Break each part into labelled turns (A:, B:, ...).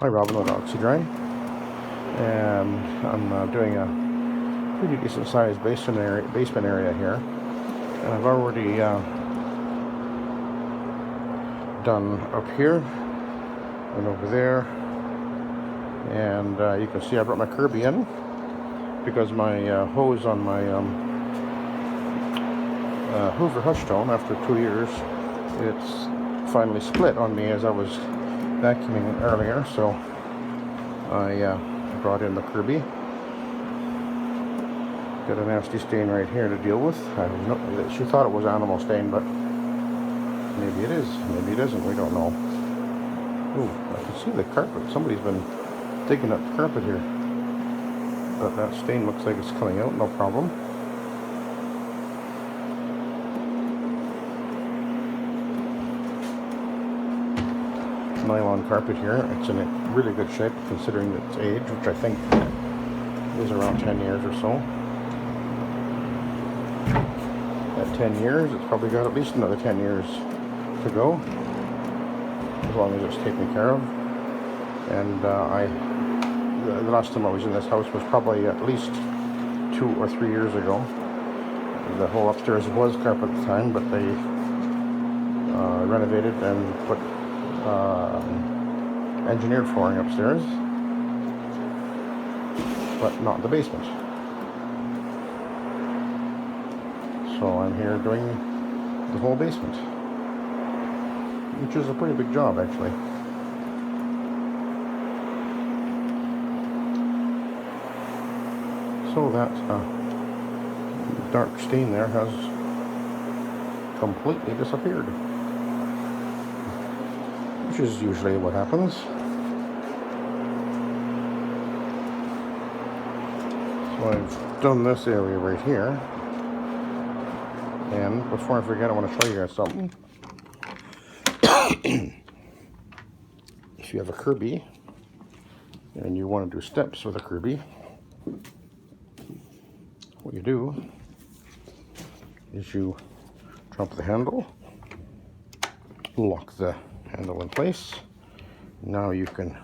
A: Hi, Robin with Oxy-Dry, and I'm doing a pretty decent sized basement area here, and I've already done up here and over there, and you can see I brought my Kirby in because my hose on my Hoover Hushstone, after 2 years, it's finally split on me as I was vacuuming earlier, so I brought in the Kirby. Got a nasty stain right here to deal with. She thought it was animal stain, but maybe it is, maybe it isn't, we don't know. Ooh, I can see the carpet. Somebody's been digging up the carpet here. But that stain looks like it's coming out, no problem. Nylon carpet here. It's in a really good shape considering its age, which I think is around 10 years or so. At 10 years, it's probably got at least another 10 years to go, as long as it's taken care of. And the last time I was in this house was probably at least 2 or 3 years ago. The whole upstairs was carpet at the time, but they renovated and put engineered flooring upstairs, but not the basement. So I'm here doing the whole basement, which is a pretty big job actually. So that dark stain there has completely disappeared, which is usually what happens. So I've done this area right here, and before I forget, I want to show you guys something. If you have a Kirby and you want to do steps with a Kirby, what you do is you drop the handle, lock the handle in place. Now you can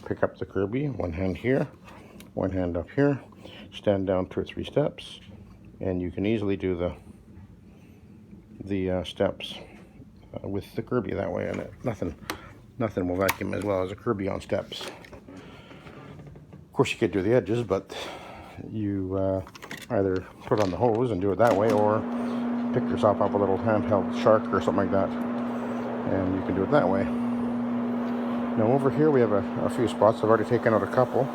A: pick up the Kirby, one hand here, one hand up here, stand down 2 or 3 steps, and you can easily do the steps with the Kirby that way, and nothing will vacuum as well as a Kirby on steps. Of course, you could do the edges, but you either put on the hose and do it that way, or pick yourself up a little handheld shark or something like that, and you can do it that way. Now over here we have a few spots. I've already taken out a couple.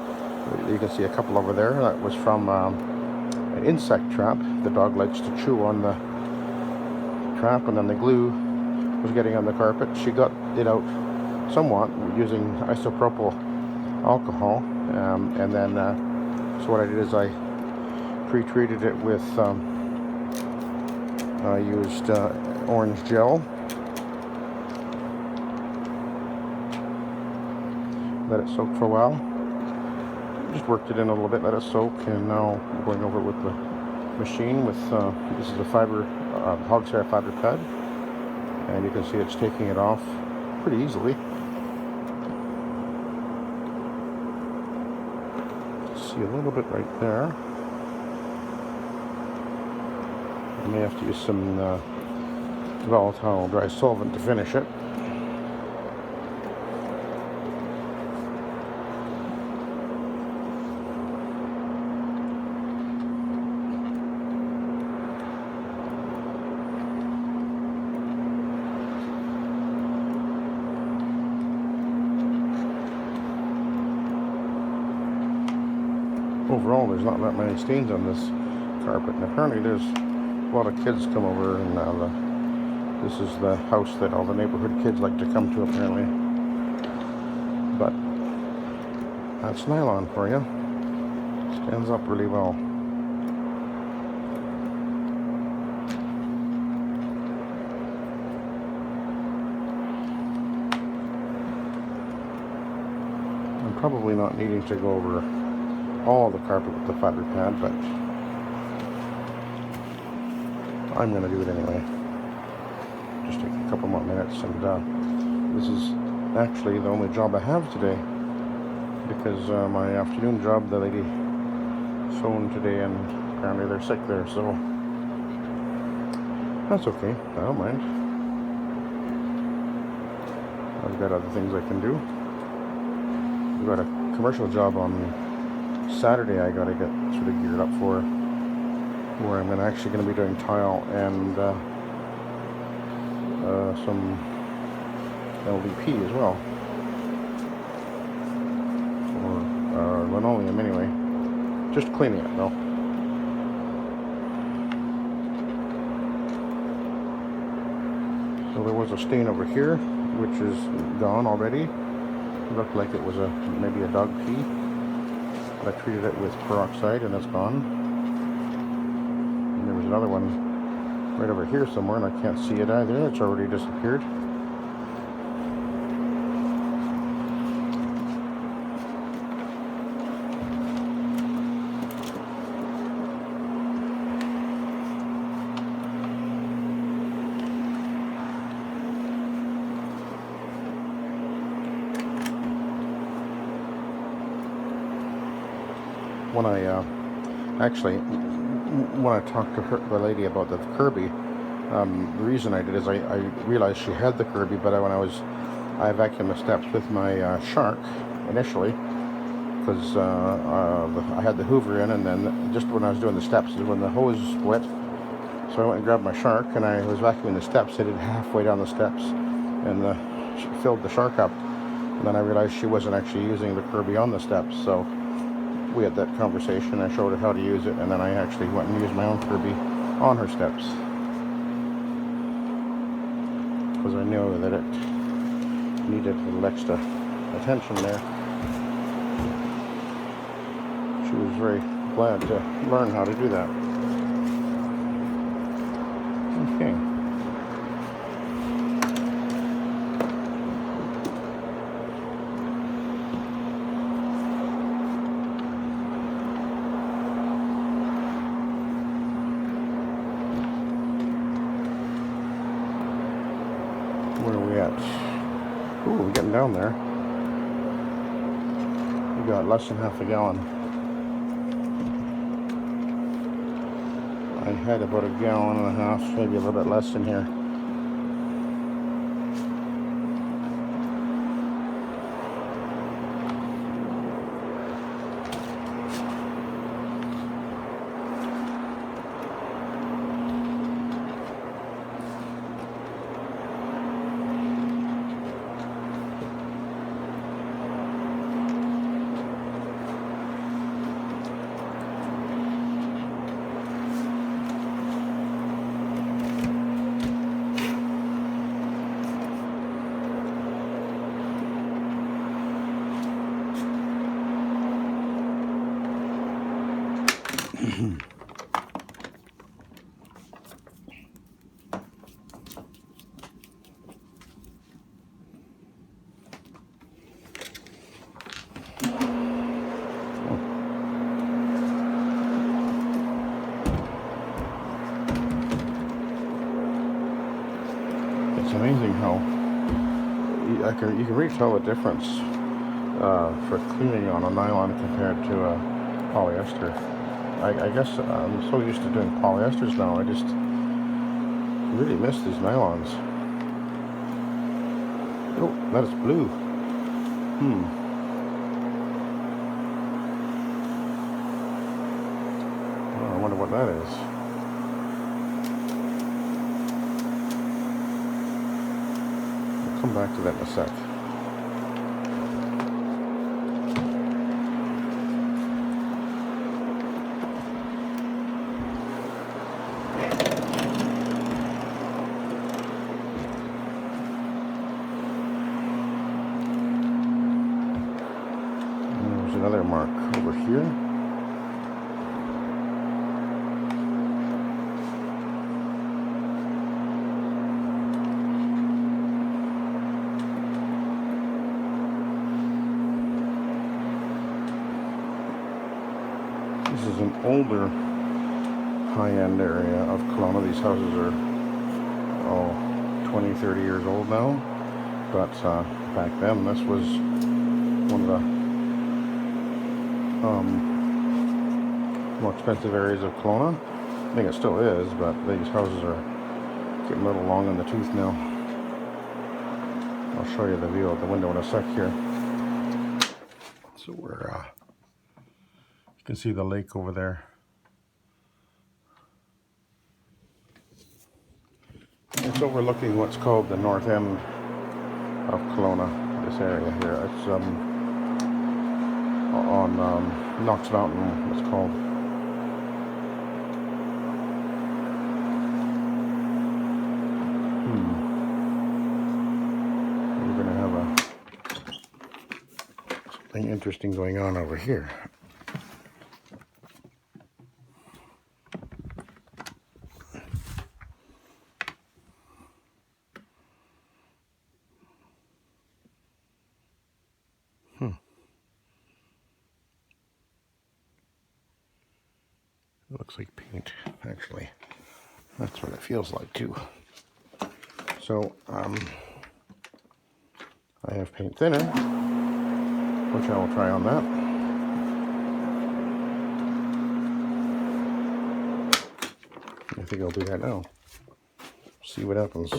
A: You can see a couple over there. That was from an insect trap. The dog likes to chew on the trap, and then the glue was getting on the carpet. She got it out somewhat using isopropyl alcohol, and then so what I did is I pre-treated it with I used orange gel. Let it soak for a while. Just worked it in a little bit, let it soak, and now I'm going over it with the machine with this is a fiber hog's-hair fiber pad, and you can see it's taking it off pretty easily. See a little bit right there. I may have to use some volatile dry solvent to finish it. Overall, there's not that many stains on this carpet, and apparently there's a lot of kids come over, and this is the house that all the neighborhood kids like to come to apparently. But that's nylon for you. Stands up really well. I'm probably not needing to go over all the carpet with the fiber pad, but I'm going to do it anyway. Just take a couple more minutes, and this is actually the only job I have today. because my afternoon job, the lady phoned today and apparently they're sick there, so that's okay, I don't mind. I've got other things I can do. I've got a commercial job on Saturday I gotta get sort of geared up for, where I'm actually going to be doing tile and some LVP as well, or linoleum anyway, just cleaning it though. So there was a stain over here which is gone already. It looked like it was maybe a dog pee. I treated it with peroxide and it's gone. And there was another one right over here somewhere and I can't see it either. It's already disappeared. When I talked to the lady about the Kirby, the reason I did is I realized she had the Kirby, but I vacuumed the steps with my Shark initially, because I had the Hoover in, and then just when I was doing the steps is when the hose wet. So I went and grabbed my Shark, and I was vacuuming the steps. I did halfway down the steps, and filled the Shark up. And then I realized she wasn't actually using the Kirby on the steps, so we had that conversation. I showed her how to use it, and then I actually went and used my own Kirby on her steps, because I knew that it needed a little extra attention there. She was very glad to learn how to do that. Okay. Where are we at? Ooh, we're getting down there. We got less than half a gallon. I had about a gallon and a half, maybe a little bit less in here. It's amazing how you can really tell the difference for cleaning on a nylon compared to a polyester. I guess I'm so used to doing polyesters now, I just really miss these nylons. Oh, that is blue. Oh, I wonder what that is. I'll come back to that in a sec. Another mark over here. This is an older high-end area of Kelowna. These houses are 20-30 years old now, but back then this was one of the more expensive areas of Kelowna. I think it still is, but these houses are getting a little long in the tooth now. I'll show you the view out the window in a sec here. So we're, you can see the lake over there. It's overlooking what's called the north end of Kelowna, this area here. It's on Knox Mountain, it's called. We're going to have something interesting going on over here. It looks like paint, actually. That's what it feels like too. So, I have paint thinner, which I will try on that. I think I'll do that now. See what happens.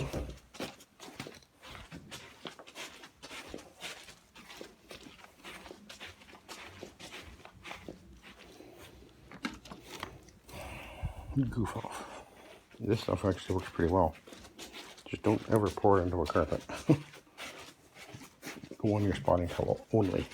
A: Goof off. This stuff actually works pretty well. Just don't ever pour it into a carpet. Go on your spotting towel only.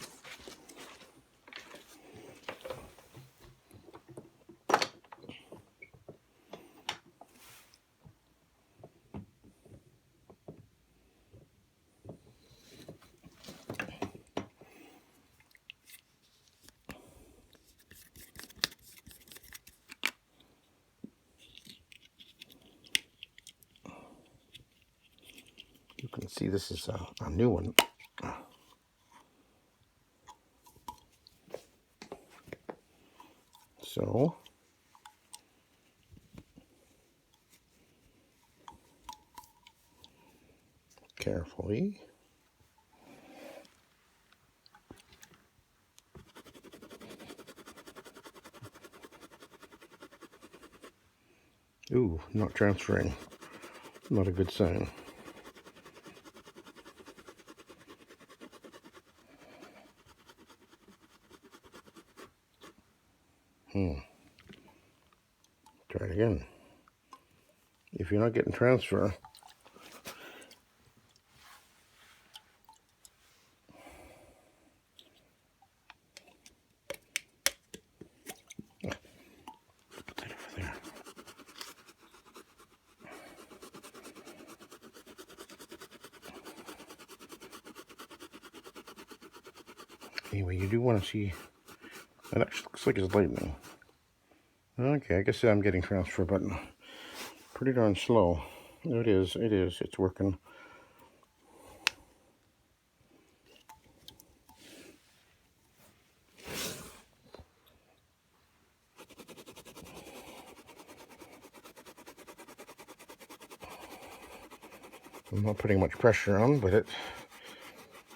A: You can see this is a new one. So, carefully. Ooh, not transferring. Not a good sign. Try it again. If you're not getting transfer, put that over there. Anyway, you do want to see. That actually looks like it's lightning. Okay, I guess I'm getting transfer, but pretty darn slow. It is, it's working. I'm not putting much pressure on, but it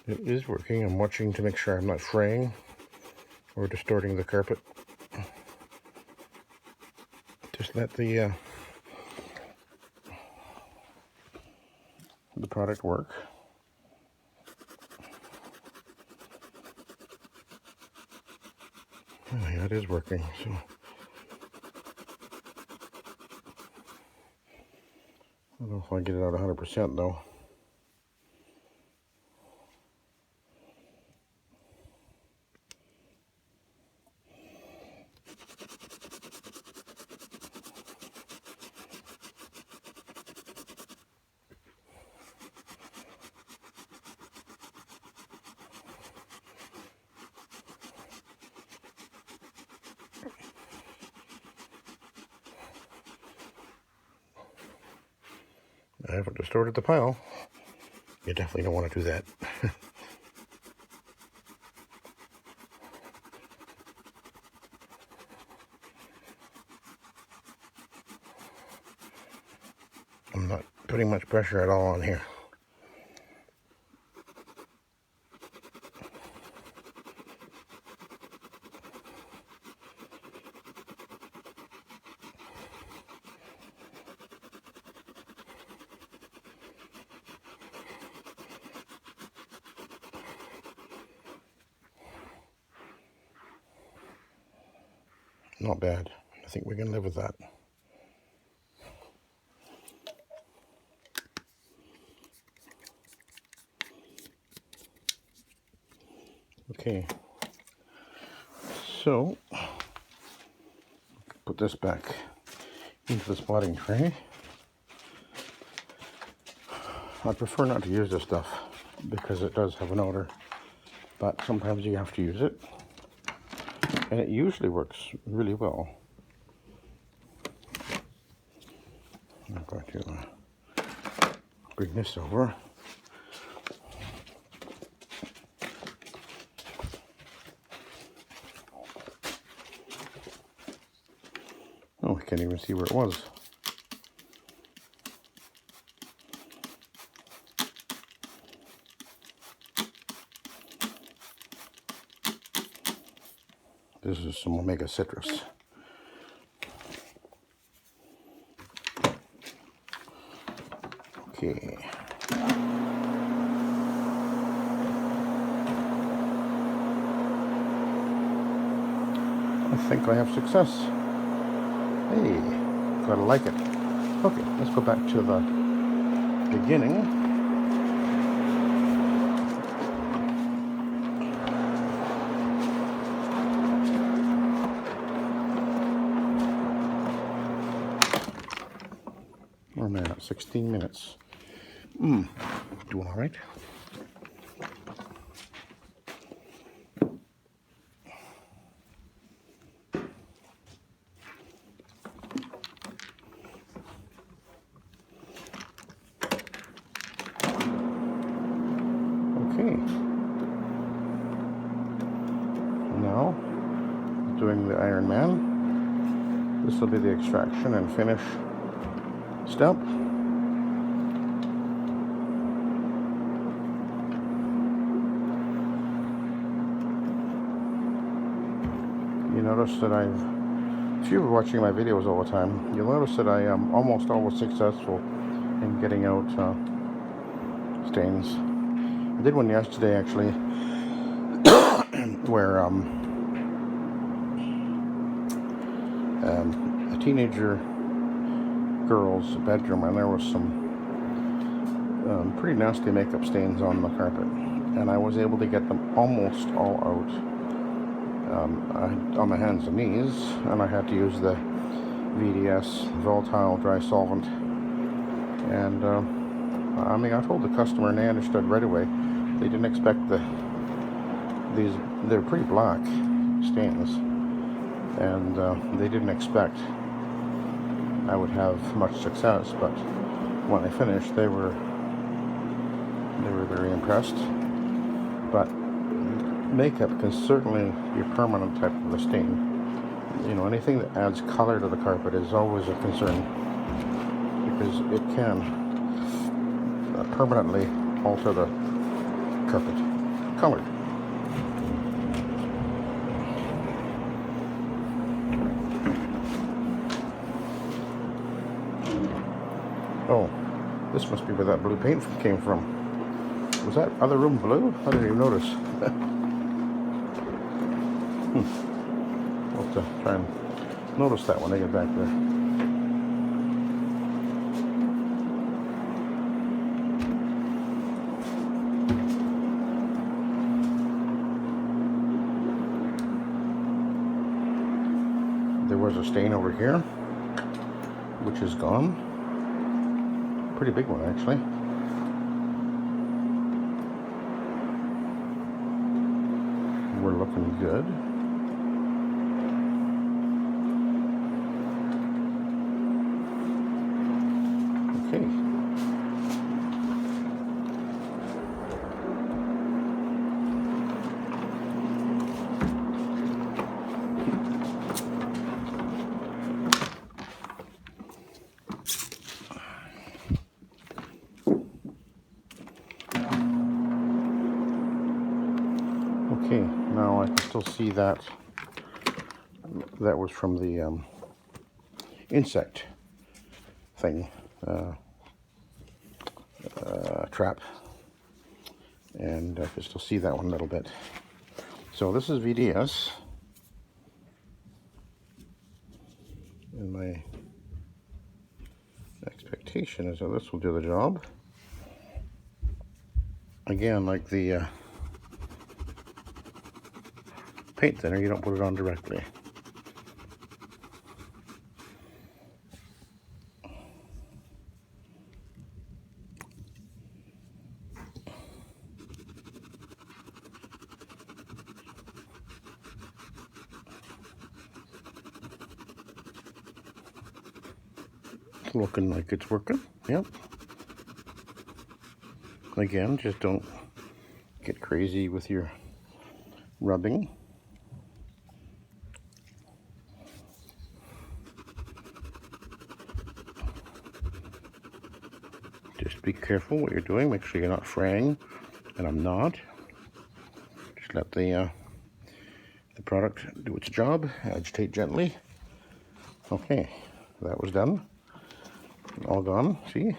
A: is working. I'm watching to make sure I'm not fraying or distorting the carpet. Just let the product work. Oh, yeah, it is working. So I don't know if I get it out 100% though. I haven't distorted the pile. You definitely don't want to do that. I'm not putting much pressure at all on here. not bad. I think we can live with that. Okay, so put this back into the spotting tray. I prefer not to use this stuff because it does have an odor, but sometimes you have to use it, and it usually works really well. I'm going to bring this over. Oh, I can't even see where it was. This is some omega citrus. Okay. I think I have success. Hey, gotta like it. Okay, let's go back to the beginning. Where am I at? 16 minutes. Doing all right. Okay. Now, doing the Iron Man. This will be the extraction and finish step. You notice that if you're watching my videos all the time, you'll notice that I am almost always successful in getting out stains. I did one yesterday actually, where a teenager girl's bedroom, and there was some pretty nasty makeup stains on the carpet, and I was able to get them almost all out on my hands and knees, and I had to use the VDS, volatile dry solvent, and I mean, I told the customer and they understood right away. They didn't expect they're pretty black stains, and they didn't expect I would have much success, but when I finished, they were very impressed. But makeup can certainly be a permanent type of a stain. You know, anything that adds color to the carpet is always a concern, because it can permanently alter the carpet color. Oh, this must be where that blue paint came from. Was that other room blue? I didn't even notice. I'll have to try and notice that when I get back there. There was a stain over here, which is gone. Pretty big one, actually. We're looking good. Okay. Okay, now I can still see that was from the insect thing, trap, and I can still see that one a little bit. So this is VDS, And my expectation is that this will do the job. Again, like the paint thinner, you don't put it on directly. It's looking like it's working. Yep. Again, just don't get crazy with your rubbing. Just be careful what you're doing. Make sure you're not fraying, and I'm not. Just let the product do its job. Agitate gently. Okay, that was done. All gone, see?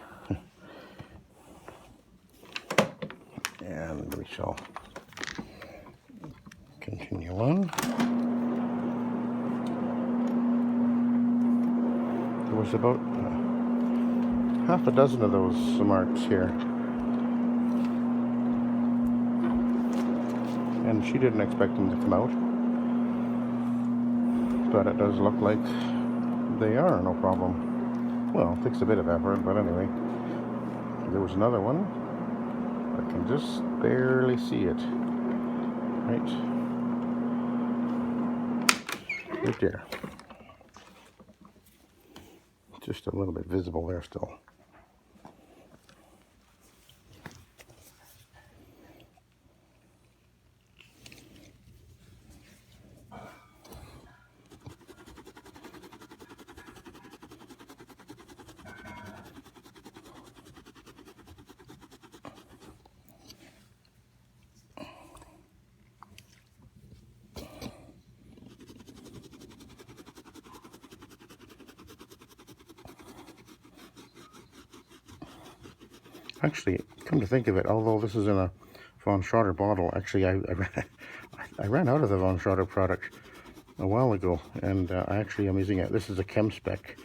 A: And we shall continue on. There was about half a dozen of those marks here. And she didn't expect them to come out. But it does look like they are, no problem. Well, it takes a bit of effort, but anyway. There was another one. I can just barely see it. Right there. Just a little bit visible there still. Actually, come to think of it, although this is in a Von Schroeder bottle, actually I ran out of the Von Schroeder product a while ago, and I actually am using it. This is a ChemSpec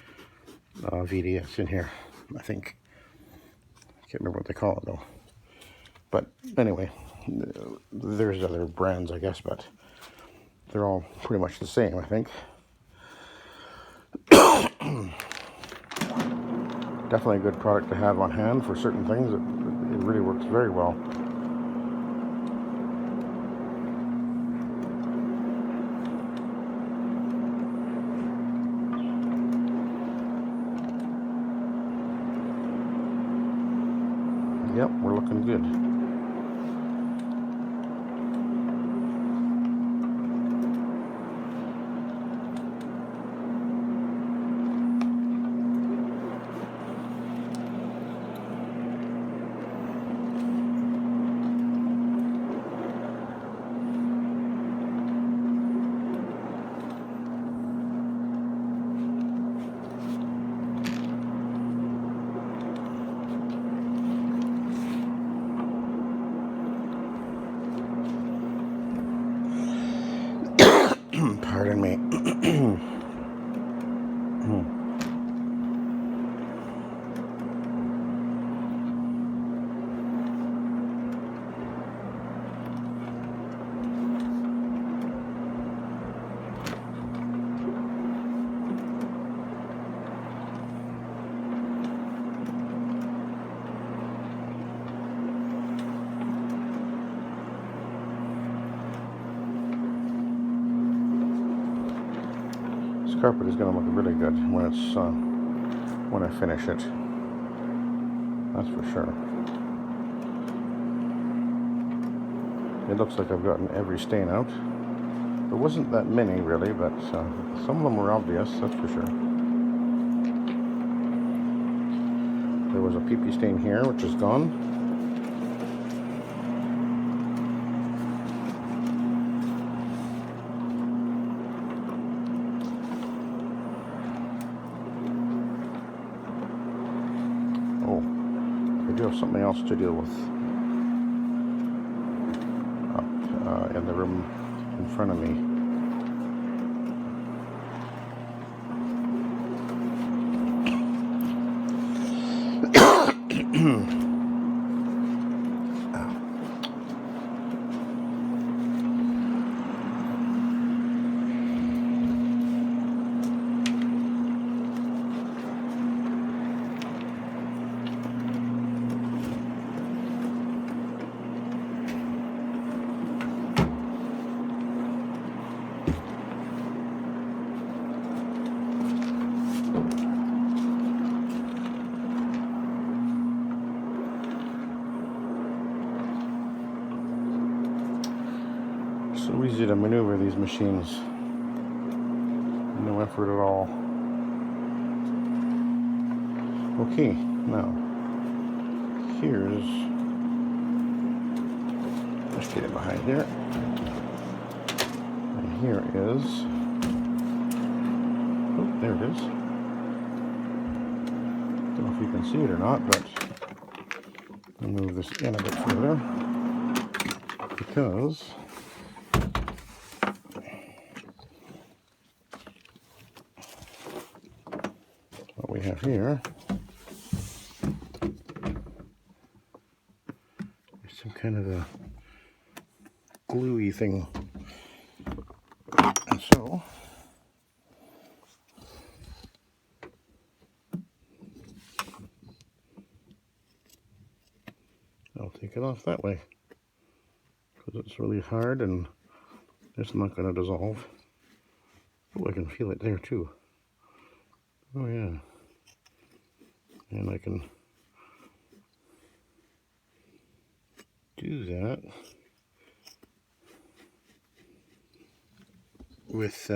A: VDS in here, I think. I can't remember what they call it though. But anyway, there's other brands, I guess, but they're all pretty much the same, I think. Definitely a good product to have on hand for certain things. It really works very well. Yep, we're looking good. Pardon me. This carpet is going to look really good when it's when I finish it. That's for sure. It looks like I've gotten every stain out. There wasn't that many really, but some of them were obvious, that's for sure. There was a pee-pee stain here, which is gone. I do have something else to deal with up in the room in front of me. So easy to maneuver these machines. No effort at all. Okay, now here's, let's get it behind here. And here is, oh, there it is. Don't know if you can see it or not, but I'll move this in a bit further because what we have here is some kind of a gluey thing. And so I'll take it off that way because it's really hard and it's not going to dissolve. Oh, I can feel it there too. Oh yeah. And I can do that with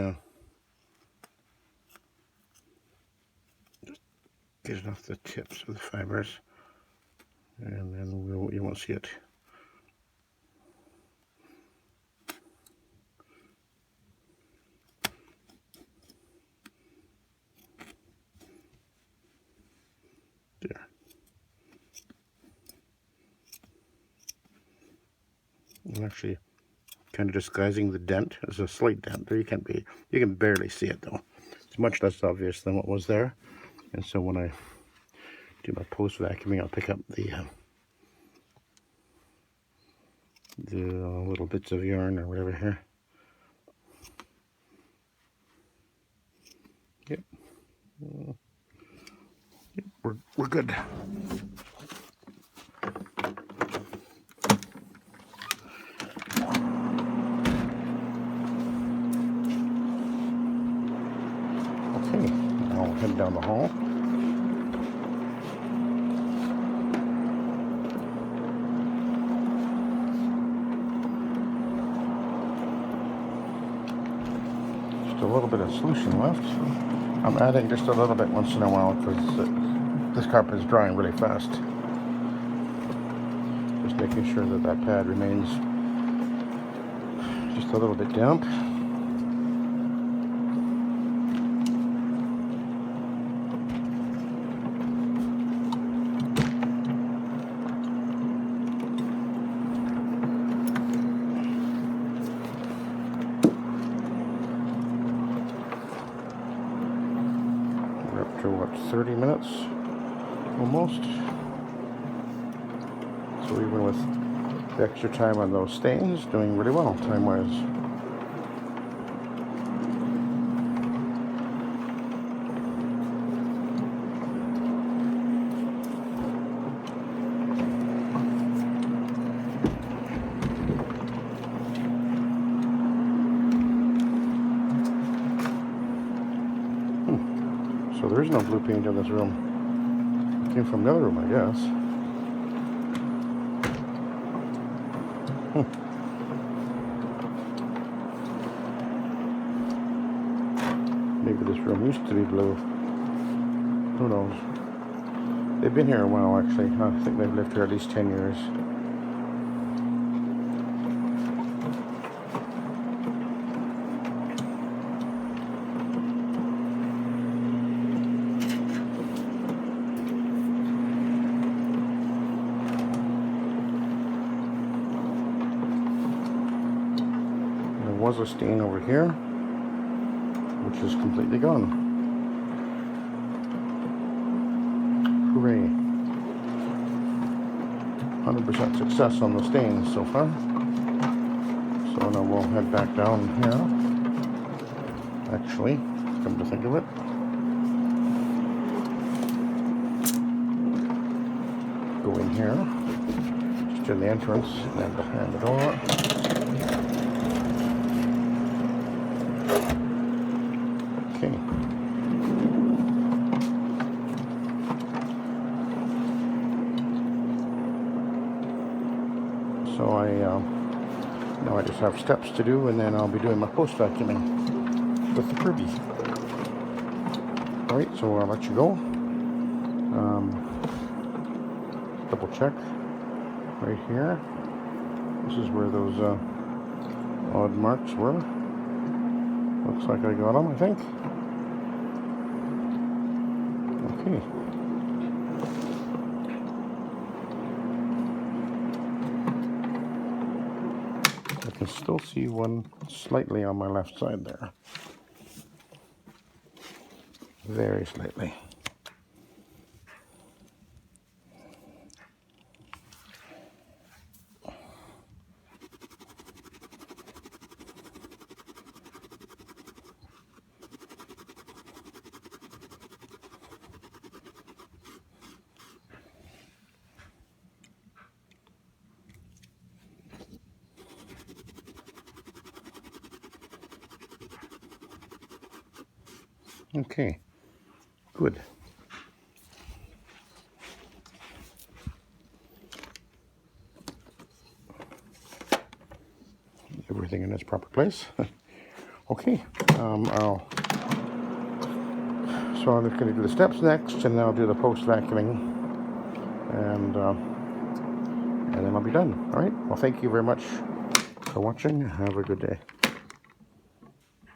A: getting off the tips of the fibers, and then you won't see it. There. I'm actually kind of disguising the dent. There's a slight dent there. You can barely see it though. It's much less obvious than what was there. And so when I do my post vacuuming, I'll pick up the little bits of yarn or whatever here. Yep. Yep, we're good. Okay, now we'll head down the hall. Just a little bit of solution left. I'm adding just a little bit once in a while because this carpet is drying really fast. Just making sure that that pad remains just a little bit damp. We're up to what, 30 minutes almost. So even with the extra time on those stains, doing really well time-wise. So there is no blue paint in this room. It came from the other room, I guess. Maybe this room used to be blue. Who knows? They've been here a while, actually. I think they've lived here at least 10 years. There was a stain over here, which is completely gone. Hooray. 100% success on the stains so far. So now we'll head back down here. Actually, come to think of it, go in here, just in the entrance and then behind the door. Okay. So Now I just have steps to do, and then I'll be doing my post vacuuming with the Kirby. Alright, so I'll let you go. Double check right here. This is where those odd marks were. Looks like I got them, I think. Okay. I can still see one slightly on my left side there. Very slightly. Okay, good. Everything in its proper place. Okay, so I'm just going to do the steps next, and then I'll do the post vacuuming, and then I'll be done. All right. Well, thank you very much for watching. Have a good day.